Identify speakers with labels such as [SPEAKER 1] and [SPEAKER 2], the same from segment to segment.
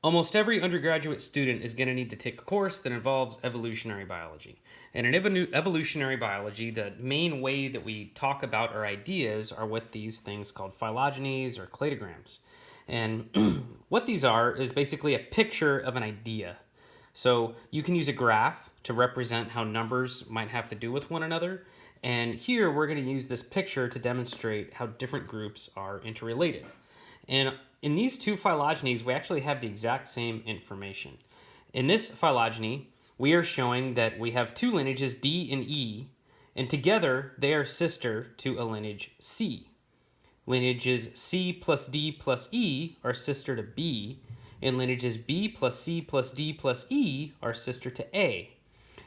[SPEAKER 1] Almost every undergraduate student is going to need to take a course that involves evolutionary biology. And in evolutionary biology, the main way that we talk about our ideas are with these things called phylogenies or cladograms. And what these are is basically a picture of an idea. So you can use a graph to represent how numbers might have to do with one another. And here we're going to use this picture to demonstrate how different groups are interrelated. And in these two phylogenies, we actually have the exact same information. In this phylogeny, we are showing that we have two lineages, D and E, and together they are sister to a lineage C. Lineages C plus D plus E are sister to B, and lineages B plus C plus D plus E are sister to A.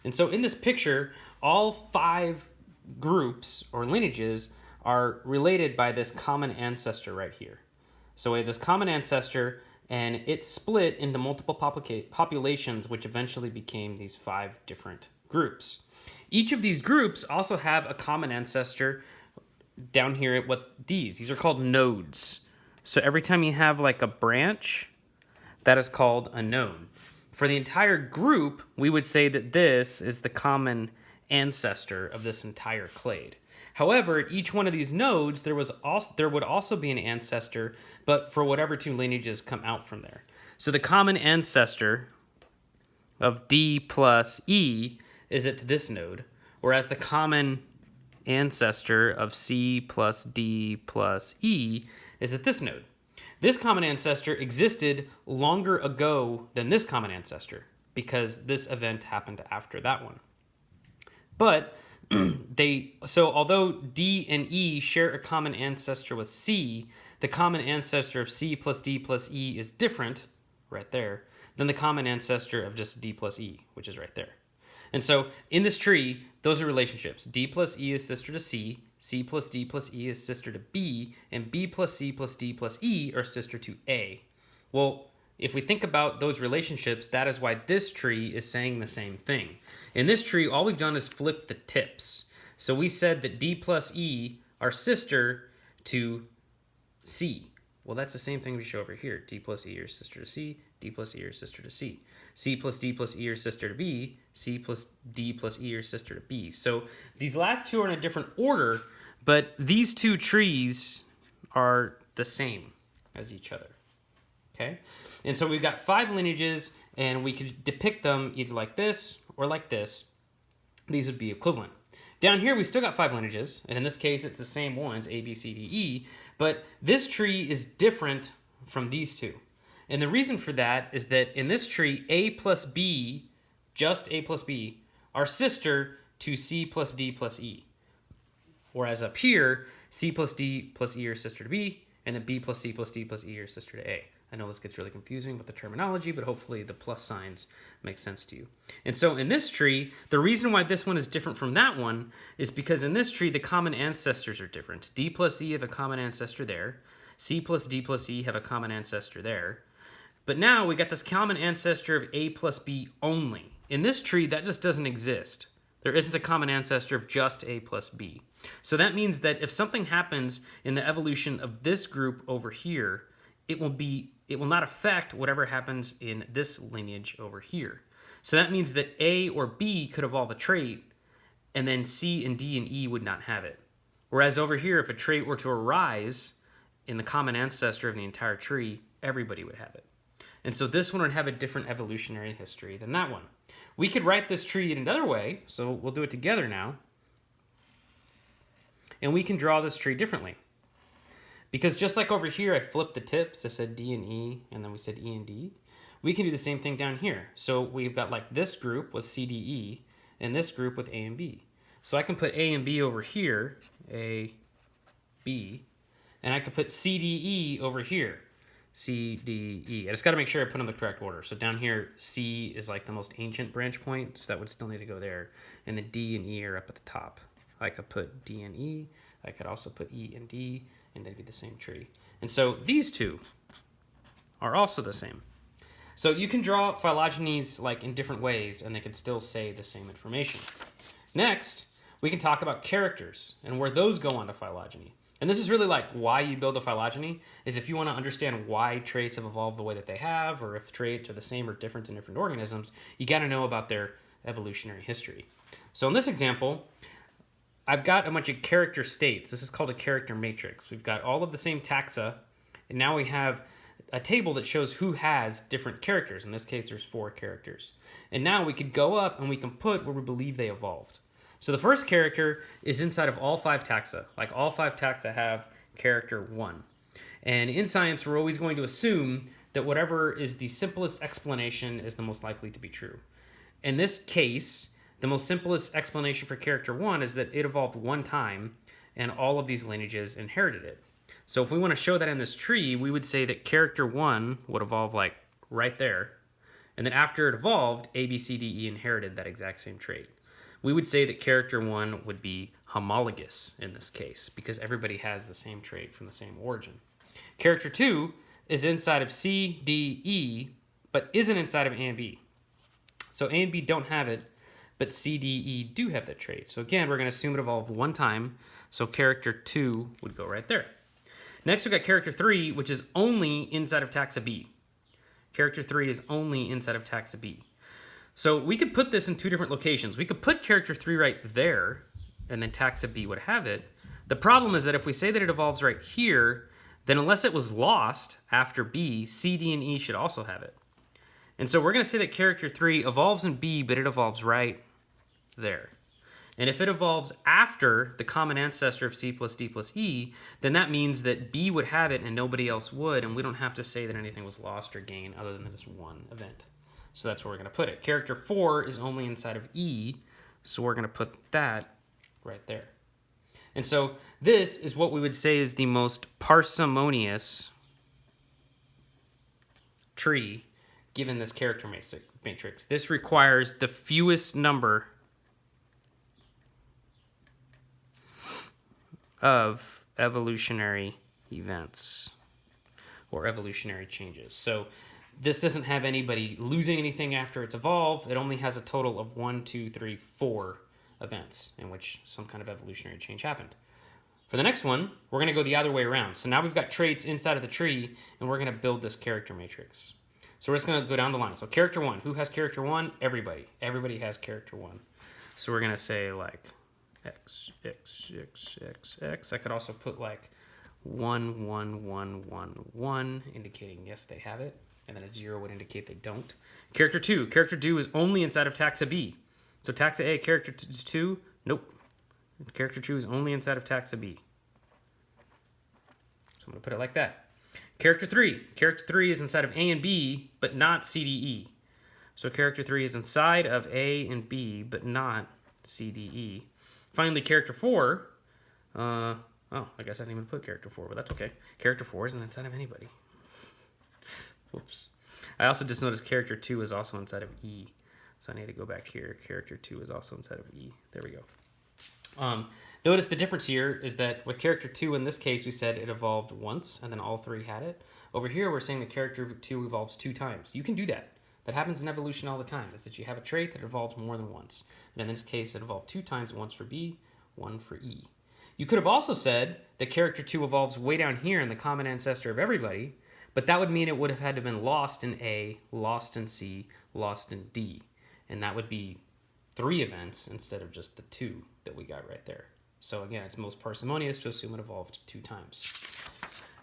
[SPEAKER 1] And so in this picture, all 5 groups or lineages are related by this common ancestor right here. So we have this common ancestor, and it split into multiple populations, which eventually became these 5 different groups. Each of these groups also have a common ancestor down here at these are called nodes. So every time you have like a branch, that is called a node. For the entire group, we would say that this is the common ancestor of this entire clade. However, at each one of these nodes, there would also be an ancestor, but for whatever 2 lineages come out from there. So the common ancestor of D plus E is at this node, whereas the common ancestor of C plus D plus E is at this node. This common ancestor existed longer ago than this common ancestor because this event happened after that one. But so although D and E share a common ancestor with C, the common ancestor of C plus D plus E is different, right there, than the common ancestor of just D plus E, which is right there. And so in this tree, those are relationships. D plus E is sister to C, C plus D plus E is sister to B, and B plus C plus D plus E are sister to A. Well, if we think about those relationships, that is why this tree is saying the same thing. In this tree, all we've done is flip the tips. So we said that D plus E are sister to C. Well, that's the same thing we show over here. D plus E are sister to C, D plus E are sister to C. C plus D plus E are sister to B, C plus D plus E are sister to B. So these last two are in a different order, but these two trees are the same as each other. Okay? And so we've got 5 lineages, and we could depict them either like this or like this. These would be equivalent. Down here, we still got 5 lineages, and in this case, it's the same ones, A, B, C, D, E, but this tree is different from these two. And the reason for that is that in this tree, A plus B, just A plus B, are sister to C plus D plus E. Whereas up here, C plus D plus E are sister to B, and then B plus C plus D plus E are sister to A. I know this gets really confusing with the terminology, but hopefully the plus signs make sense to you. And so in this tree, the reason why this one is different from that one is because in this tree, the common ancestors are different. D plus E have a common ancestor there. C plus D plus E have a common ancestor there. But now we got this common ancestor of A plus B only. In this tree, that just doesn't exist. There isn't a common ancestor of just A plus B. So that means that if something happens in the evolution of this group over here, it will not affect whatever happens in this lineage over here. So that means that A or B could evolve a trait, and then C and D and E would not have it. Whereas over here, if a trait were to arise in the common ancestor of the entire tree, everybody would have it. And so this one would have a different evolutionary history than that one. We could write this tree in another way, so we'll do it together now. And we can draw this tree differently. Because just like over here, I flipped the tips. I said D and E, and then we said E and D. We can do the same thing down here. So we've got like this group with C, D, E, and this group with A and B. So I can put A and B over here, A, B, and I could put C, D, E over here, C, D, E. I just got to make sure I put them in the correct order. So down here, C is like the most ancient branch point, so that would still need to go there. And the D and E are up at the top. I could put D and E. I could also put E and D, and they'd be the same tree. And so these two are also the same. So you can draw phylogenies like in different ways, and they could still say the same information. Next, we can talk about characters and where those go on a phylogeny. And this is really like why you build a phylogeny, is if you want to understand why traits have evolved the way that they have, or if traits are the same or different in different organisms, you got to know about their evolutionary history. So in this example, I've got a bunch of character states. This is called a character matrix. We've got all of the same taxa, and now we have a table that shows who has different characters. In this case, there's 4 characters. And now we could go up and we can put where we believe they evolved. So the first character is inside of all 5 taxa. Like all 5 taxa have character 1. And in science, we're always going to assume that whatever is the simplest explanation is the most likely to be true. In this case, the most simplest explanation for character 1 is that it evolved one time and all of these lineages inherited it. So if we want to show that in this tree, we would say that character 1 would evolve like right there. And then after it evolved, A, B, C, D, E inherited that exact same trait. We would say that character 1 would be homologous in this case because everybody has the same trait from the same origin. Character 2 is inside of C, D, E, but isn't inside of A and B. So A and B don't have it, but C, D, E do have that trait. So again, we're going to assume it evolved one time, so character 2 would go right there. Next, we've got character 3, which is only inside of taxa B. Character 3 is only inside of taxa B. So we could put this in 2 different locations. We could put character 3 right there, and then taxa B would have it. The problem is that if we say that it evolves right here, then unless it was lost after B, C, D, and E should also have it. And so we're going to say that character 3 evolves in B, but it evolves right there. And if it evolves after the common ancestor of C plus D plus E, then that means that B would have it and nobody else would, and we don't have to say that anything was lost or gained other than this one event. So that's where we're going to put it. Character 4 is only inside of E, so we're going to put that right there. And so this is what we would say is the most parsimonious tree given this character matrix. This requires the fewest number of evolutionary events or evolutionary changes. So this doesn't have anybody losing anything after it's evolved. It only has a total of 1, 2, 3, 4 events in which some kind of evolutionary change happened. For the next one, we're going to go the other way around. So now we've got traits inside of the tree, and we're going to build this character matrix. So we're just going to go down the line. So character 1. Who has character 1? Everybody. Everybody has character 1. So we're going to say like X, X, X, X, X. I could also put like 1, 1, 1, 1, 1, indicating yes, they have it. And then a 0 would indicate they don't. Character 2. Character 2 is only inside of taxa B. So taxa A, character 2, nope. Character 2 is only inside of taxa B. So I'm going to put it like that. Character 3. Character 3 is inside of A and B, but not C, D, E. So character 3 is inside of A and B, but not C, D, E. Finally, character 4. I guess I didn't even put character 4, but that's okay. Character 4 isn't inside of anybody. Whoops. I also just noticed character 2 is also inside of E. So I need to go back here. Character 2 is also inside of E. There we go. Notice the difference here is that with character 2, in this case, we said it evolved once, and then all 3 had it. Over here, we're saying that character 2 evolves 2 times. You can do that. That happens in evolution all the time, is that you have a trait that evolves more than once. And in this case, it evolved 2 times, once for B, 1 for E. You could have also said that character 2 evolves way down here in the common ancestor of everybody, but that would mean it would have had to have been lost in A, lost in C, lost in D. And that would be 3 events instead of just the 2 that we got right there. So again, it's most parsimonious to assume it evolved 2 times.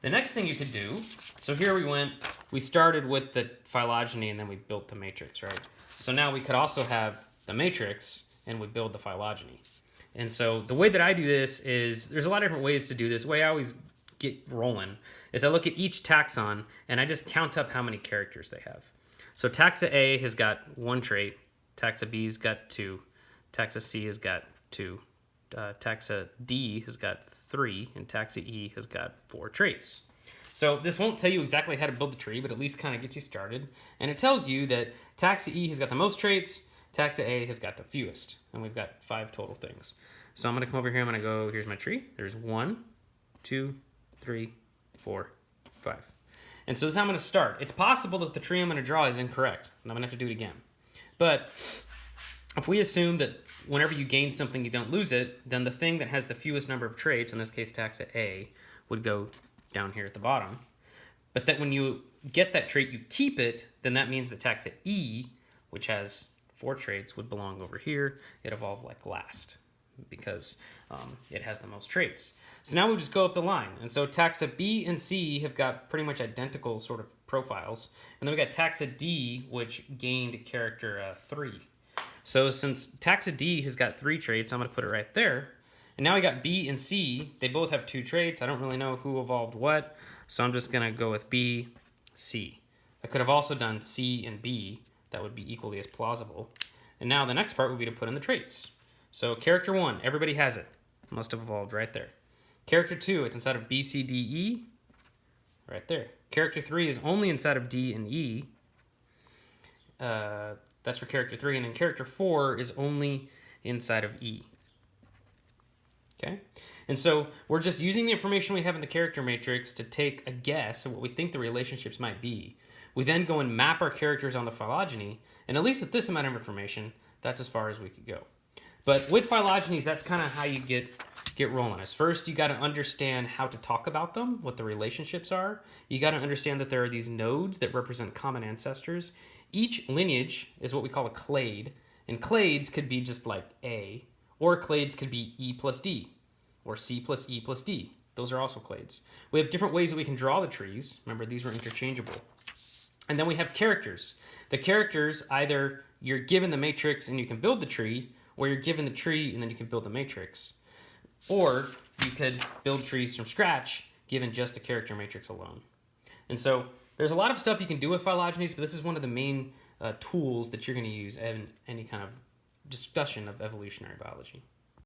[SPEAKER 1] The next thing you could do, so here we started with the phylogeny and then we built the matrix, right? So now we could also have the matrix and we build the phylogeny. And so the way that I do this is, there's a lot of different ways to do this. The way I always get rolling is I look at each taxon and I just count up how many characters they have. So taxa A has got 1 trait, taxa B's got 2, taxa C has got 2, taxa D has got 3, and taxa E has got 4 traits. So this won't tell you exactly how to build the tree, but at least kind of gets you started. And it tells you that taxa E has got the most traits, taxa A has got the fewest, and we've got 5 total things. So I'm going to come over here, I'm going to go, here's my tree. There's 1, 2, 3, 4, 5. And so this is how I'm going to start. It's possible that the tree I'm going to draw is incorrect, and I'm going to have to do it again. But if we assume that whenever you gain something, you don't lose it, then the thing that has the fewest number of traits, in this case taxa A, would go down here at the bottom. But that when you get that trait, you keep it, then that means that taxa E, which has 4 traits, would belong over here. It evolved like last because it has the most traits. So now we just go up the line. And so taxa B and C have got pretty much identical sort of profiles. And then we got taxa D, which gained character 3. So since taxa D has got 3 traits, I'm going to put it right there. And now we got B and C. They both have 2 traits. I don't really know who evolved what, so I'm just going to go with B, C. I could have also done C and B. That would be equally as plausible. And now the next part would be to put in the traits. So character 1, everybody has it. Must have evolved right there. Character 2, it's inside of B, C, D, E. Right there. Character 3 is only inside of D and E. That's for character 3. And then character 4 is only inside of E. Okay? And so we're just using the information we have in the character matrix to take a guess at what we think the relationships might be. We then go and map our characters on the phylogeny, and at least with this amount of information, that's as far as we could go. But with phylogenies, that's kind of how you get rolling. As first, you got to understand how to talk about them, what the relationships are. You got to understand that there are these nodes that represent common ancestors. Each lineage is what we call a clade, and clades could be just like A, or clades could be E plus D, or C plus E plus D. Those are also clades. We have different ways that we can draw the trees. Remember, these were interchangeable. And then we have characters. The characters, either you're given the matrix and you can build the tree, or you're given the tree and then you can build the matrix. Or you could build trees from scratch, given just the character matrix alone. And so there's a lot of stuff you can do with phylogenies, but this is one of the main tools that you're going to use in any kind of discussion of evolutionary biology.